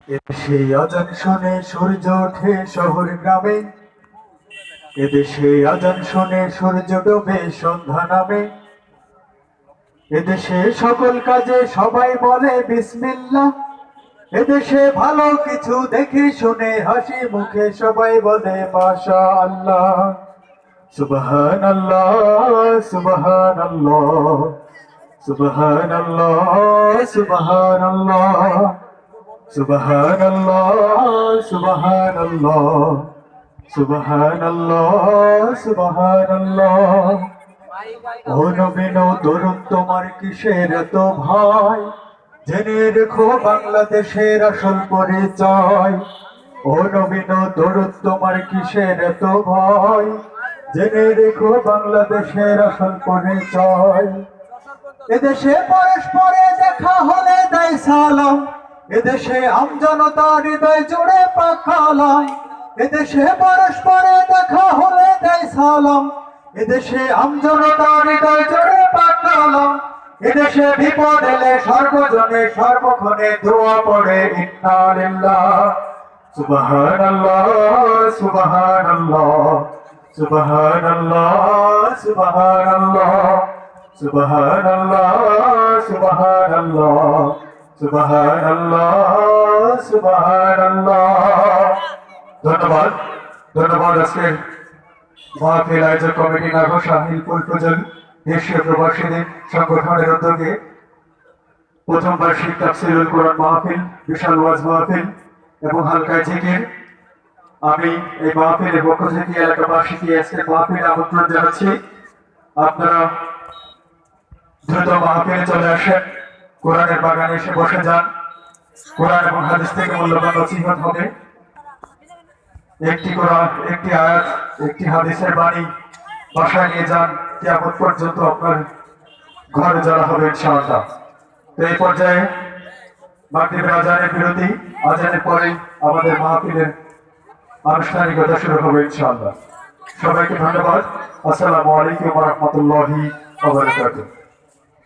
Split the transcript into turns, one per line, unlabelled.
এদেশে আজান শুনে সূর্য ওঠে শহর গ্রামে, এদেশে আজান শুনে সূর্য ডোবে সন্ধ্যা নামে। এদেশে সকল কাজে সবাই বলে বিসমিল্লাহ, এদেশে ভালো কিছু দেখে শুনে হাসি মুখে সবাই বলে মাশাআল্লাহ। সুবহানাল্লাহ সুবহানাল্লাহ সুবহানাল্লাহ সুবহানাল্লাহ সুবহানাল্লাহ সুবহানাল্লাহ সুবহানাল্লাহ সুবহানাল্লাহ। ও নবী তরুণ তোমার কিসের এত ভয়, জেনে রেখো বাংলাদেশের আসল পরিচয়। ও নবী তরুণ তোমার কিসের এত ভয়, জেনে রেখো বাংলাদেশের আসল পরিচয়। এদেশে পরস্পরে দেখা হলে দেয় সালাম, এদেশে আমজনতার হৃদয় জুড়ে পাখালাম। এদেশে পরস্পরে দেখা হলে দেয় সালাম, এদেশে আমজনতার হৃদয় জুড়ে পাখালাম। এদেশে বিপদ এলে সর্বজনে সর্বক্ষণে দোয়া পড়ে ইন্না লিল্লাহ। সুবহানাল্লাহ সুবহানাল্লাহ সুবহানাল্লাহ সুবহানাল্লাহ সুবহানাল্লাহ সুবহানাল্লাহ সুবহানাল্লাহ সুবহানাল্লাহ। ধন্যবাদ ধন্যবাদ। আজকের মাহফিল আয়োজক কমিটি নাগর শাহিল ফুলফুজল দেশীয় প্রবাসীদের সংগঠনের উদ্যোগে প্রথম বার্ষিক তাফসীরুল কোরআন মাহফিল, বিশাল ওয়াজ মাহফিল এবং হালকায় জিকির। আমি এই মাহফিলের পক্ষ থেকে এলাকাবাসীকে আজকের মাহফিলে আমন্ত্রণ জানাচ্ছি। আপনারা দ্রুত মাহফিলে চলে আসেন, কোরআনের বাগানে এসে বসে যান। কোরআন এবং হাদিস থেকে মূল্যবান নসিহত হবে। একটি কোরআন, একটি আয়াত, একটি হাদিসের বাণী বাসায় নিয়ে যান, কিয়ামত পর্যন্ত আপনার ঘরে যারা হবে ইনশাআল্লাহ। তো এই পর্যায়ে মাগরিবের আজানের বিরতি, আজানের পরে আমাদের মাহফিলের আনুষ্ঠানিকতা শুরু হবে ইনশাআল্লাহ। সবাইকে ধন্যবাদ। আসসালামু আলাইকুম ওয়া রাহমাতুল্লাহি ওয়া বারাকাতুহু।